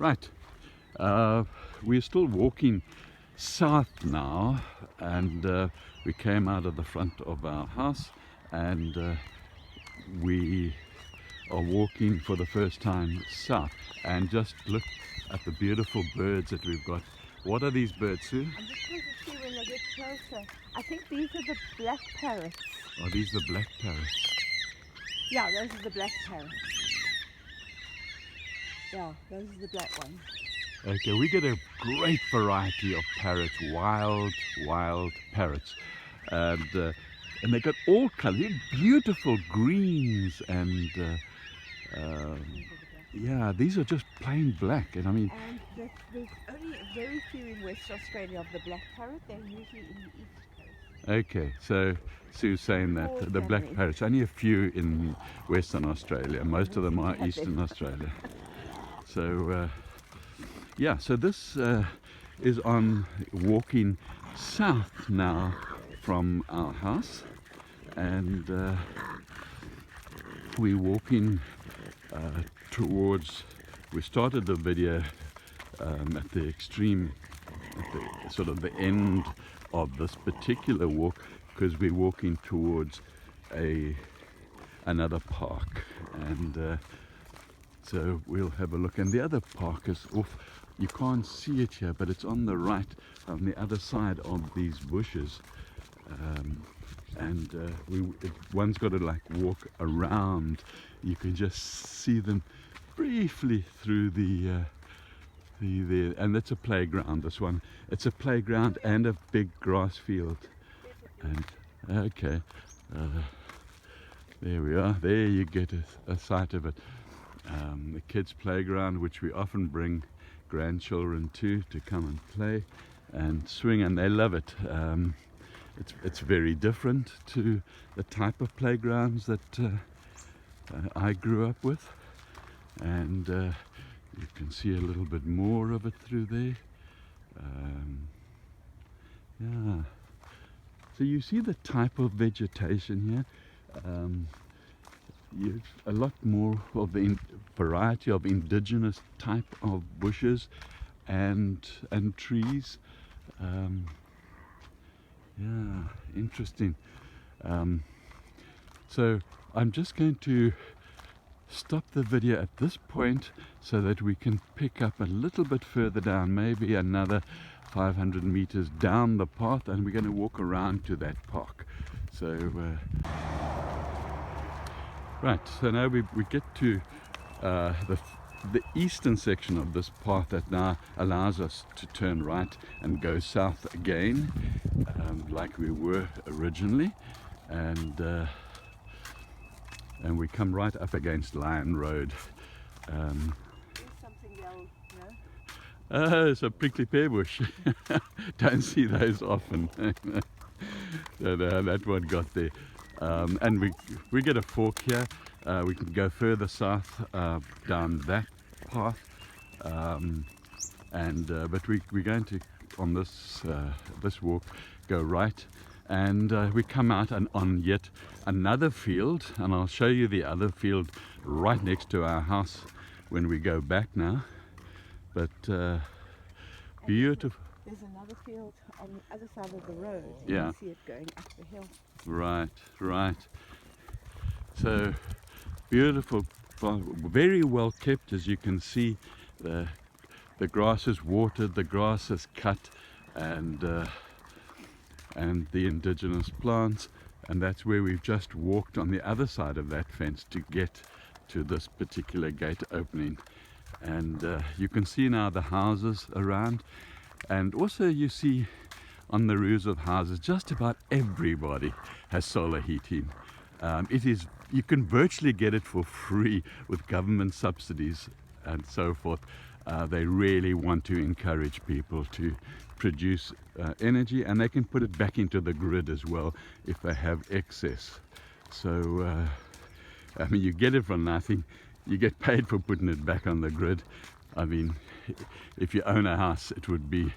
Right, we're still walking south now, and we came out of the front of our house, and we are walking for the first time south. And just look at the beautiful birds that we've got. What are these birds, Sue? I'm just going to see when I get closer. I think these are the black parrots. Are these the black parrots? Yeah, those are the black parrots. Yeah, those are the black ones. Okay, we get a great variety of parrots, wild parrots, and they got all colors, beautiful greens, and yeah, these are just plain black. And I mean, And there's only very few in West Australia of the black parrot. They're usually in the East Coast. okay, so Sue's saying that the black parrots, only a few in Western Australia. Most of them are Eastern Australia. So yeah, so this is on walking south now from our house, and we're walking towards, we started the video at the extreme, at the sort of the end of this particular walk, because we're walking towards another park, and so we'll have a look. And the other park is off, you can't see it here, but it's on the right, on the other side of these bushes, and one's got to like walk around. You can just see them briefly through the and it's a playground, this one. It's a playground and a big grass field. And okay, there we are. There you get a sight of it. The kids' playground, which we often bring grandchildren to come and play and swing, and they love it. It's very different to the type of playgrounds that I grew up with, and you can see a little bit more of it through there. Yeah, so you see the type of vegetation here. A lot more of the variety of indigenous type of bushes and trees. Yeah, interesting. So I'm just going to stop the video at this point so that we can pick up a little bit further down, maybe another 500 meters down the path, and we're going to walk around to that park. So right, so now we get to the eastern section of this path that now allows us to turn right and go south again, like we were originally, and we come right up against Lion Road. There's something else, no? It's a prickly pear bush. Don't see those often. So that one got there. And we get a fork here. We can go further south down that path, but we're going to, on this walk, go right, and we come out on yet another field, and I'll show you the other field right next to our house when we go back now. But beautiful. There's another field on the other side of the road. Yeah. You can see it going up the hill. Right. So beautiful, very well kept, as you can see. The grass is watered, the grass is cut, and the indigenous plants, and that's where we've just walked on the other side of that fence to get to this particular gate opening. And you can see now the houses around, and also you see on the roofs of houses just about everybody has solar heating. You can virtually get it for free with government subsidies and so forth. They really want to encourage people to produce energy, and they can put it back into the grid as well if they have excess. So I mean, you get it for nothing, you get paid for putting it back on the grid. I mean, if you own a house, it would be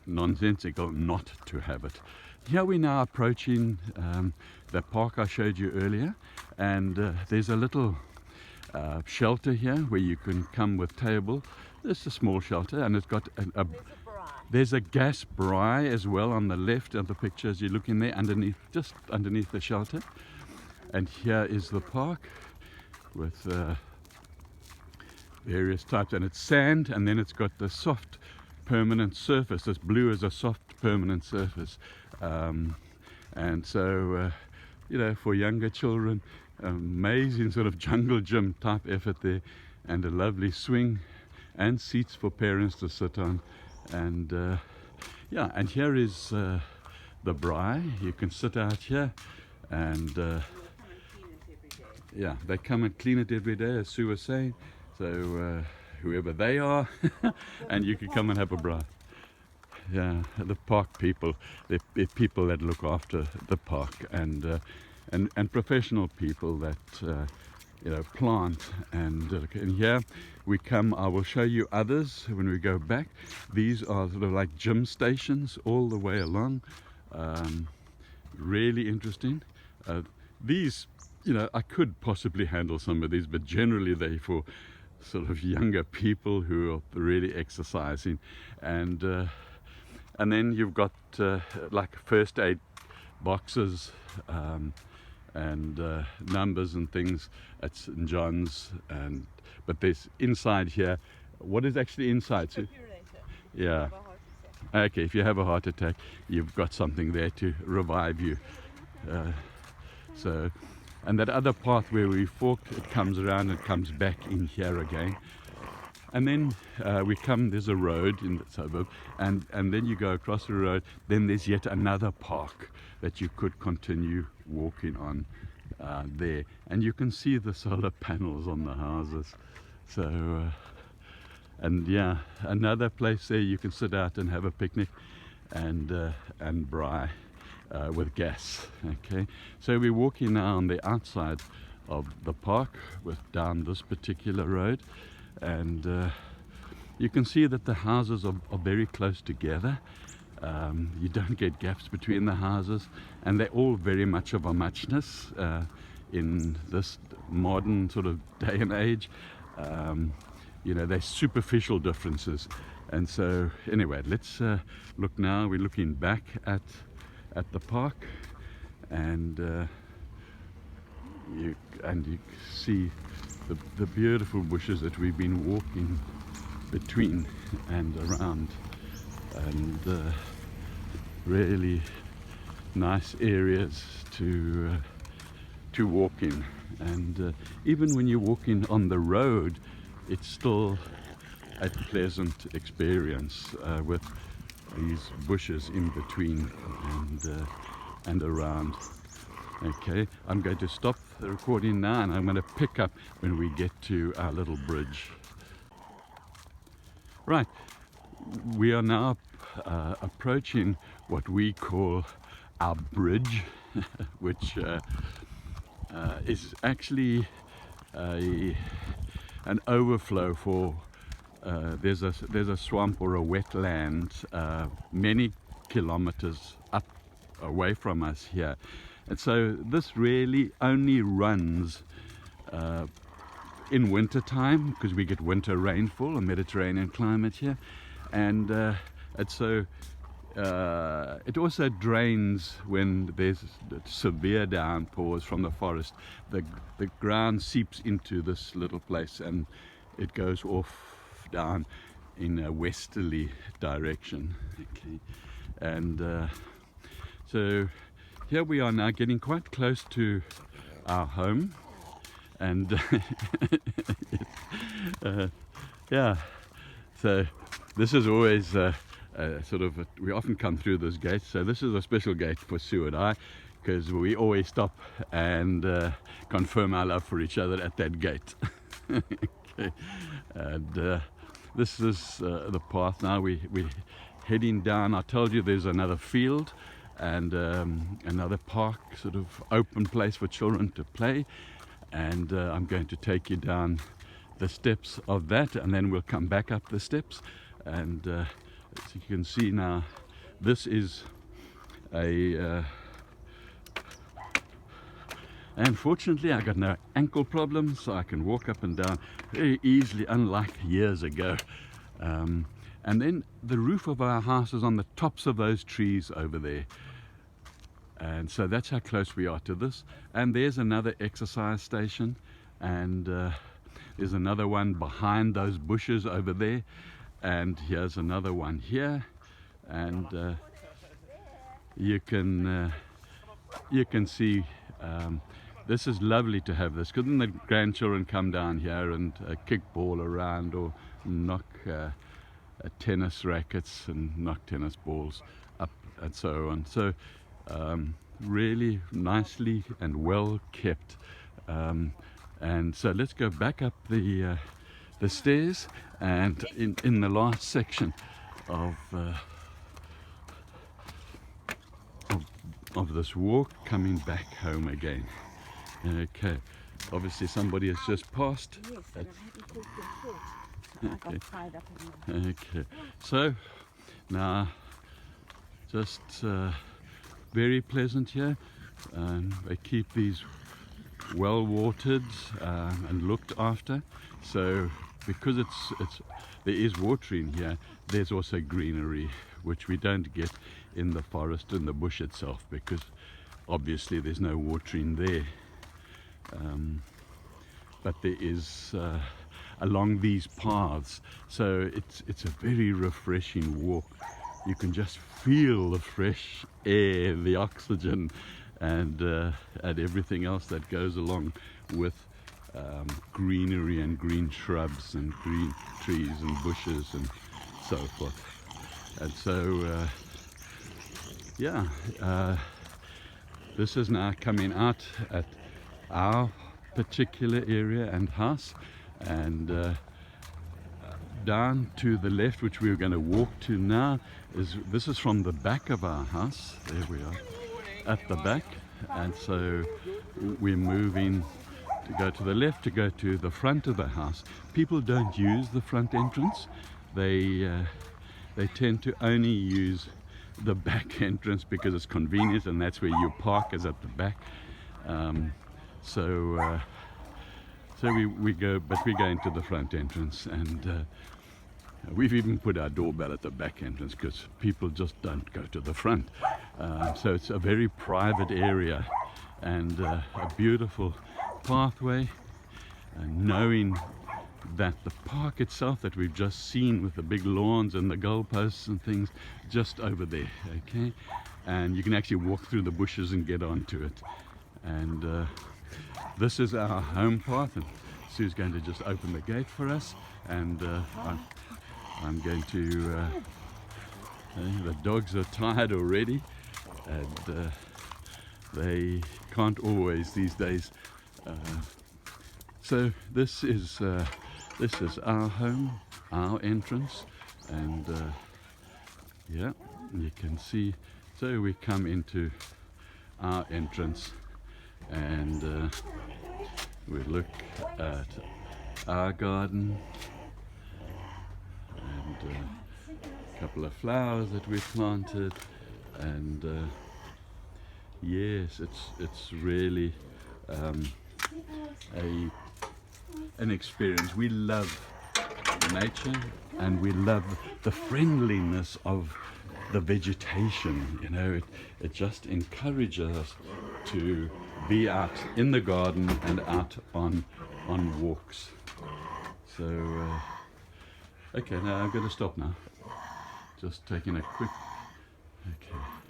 nonsensical not to have it. Here we're now approaching the park I showed you earlier, and there's a little shelter here where you can come with table. There's a small shelter, and it's got there's a gas braai as well on the left of the picture as you look in there, underneath, just underneath the shelter. And here is the park with various types, and it's sand, and then it's got the soft permanent surface. This blue is a soft permanent surface, and so you know, for younger children, amazing sort of jungle gym type effort there, and a lovely swing and seats for parents to sit on. And yeah, and here is the braai. You can sit out here, and yeah, they come and clean it every day, as Sue was saying. So whoever they are, and you can come and have a braai. Yeah, the park people, they're people that look after the park, and professional people that you know, plant. And here we come. I will show you others when we go back. These are sort of like gym stations all the way along. Really interesting. These, you know, I could possibly handle some of these, but generally they're for sort of younger people who are really exercising. And then you've got like first aid boxes, and numbers and things at St. John's. And but there's inside here, what is actually inside? So, yeah. Okay, if you have a heart attack, you've got something there to revive you. So, and that other path where we forked, it comes around and comes back in here again. And then we come, there's a road in the suburb, and then you go across the road, then there's yet another park that you could continue walking on there. And you can see the solar panels on the houses. So, and yeah, another place there you can sit out and have a picnic and braai with gas. Okay, so we're walking now on the outside of the park with down this particular road. And you can see that the houses are very close together. You don't get gaps between the houses, and they're all very much of a muchness in this modern sort of day and age. You know, they're superficial differences. And so anyway, let's look now. We're looking back at the park, and you see the beautiful bushes that we've been walking between and around, and really nice areas to walk in. And even when you're walking on the road, it's still a pleasant experience with these bushes in between and around. Okay, I'm going to stop the recording now, and I'm going to pick up when we get to our little bridge. Right, we are now approaching what we call our bridge, which is actually an overflow for there's a swamp or a wetland many kilometers up away from us here. And so this really only runs in winter time, because we get winter rainfall, a Mediterranean climate here, and so it also drains when there's severe downpours from the forest. The ground seeps into this little place, and it goes off down in a westerly direction. Okay, and so here we are now, getting quite close to our home, and yeah, so this is always sort of we often come through this gate, so this is a special gate for Sue and I, because we always stop and confirm our love for each other at that gate. Okay. And this is the path now. We're heading down. I told you there's another field and another park, sort of open place for children to play, and I'm going to take you down the steps of that, and then we'll come back up the steps. And as you can see now, this is a And fortunately I got no ankle problems, so I can walk up and down very easily, unlike years ago. And then the roof of our house is on the tops of those trees over there. And so that's how close we are to this. And there's another exercise station, and there's another one behind those bushes over there, and here's another one here. And you can see this is lovely to have this, because then the grandchildren come down here and kick ball around, or knock tennis rackets and knock tennis balls up and so on. So really nicely and well kept. And so let's go back up the stairs, and in the last section of this walk, coming back home again. Okay, obviously somebody has just passed. Yes, and I'm happy to report. I got tied up in the... Okay, so now just very pleasant here. They keep these well watered and looked after. So because there is water in here, there's also greenery, which we don't get in the forest and the bush itself, because obviously there's no water in there. But there is along these paths, so it's a very refreshing walk. You can just feel the fresh air, the oxygen, and everything else that goes along with greenery and green shrubs and green trees and bushes and so forth. And so yeah, this is now coming out at our particular area and house, and down to the left, which we're going to walk to now, this is from the back of our house. There we are at the back, and so we're moving to go to the left to go to the front of the house. People don't use the front entrance. They tend to only use the back entrance because it's convenient, and that's where your park is, at the back. So we go, but we're going to the front entrance, and we've even put our doorbell at the back entrance because people just don't go to the front. So it's a very private area, and a beautiful pathway, and knowing that the park itself that we've just seen with the big lawns and the goalposts and things just over there, okay, and you can actually walk through the bushes and get onto it. And this is our home path, and Sue's going to just open the gate for us, and I'm going to the dogs are tired already, and they can't always these days. So this is our home, our entrance, and yeah, you can see. So we come into our entrance, and we look at our garden, and a couple of flowers that we planted, and yes, it's really an experience. We love nature, and we love the friendliness of the vegetation. You know, it just encourages us to be out in the garden and out on walks. So okay, now I'm going to stop now. Just taking a quick. Okay.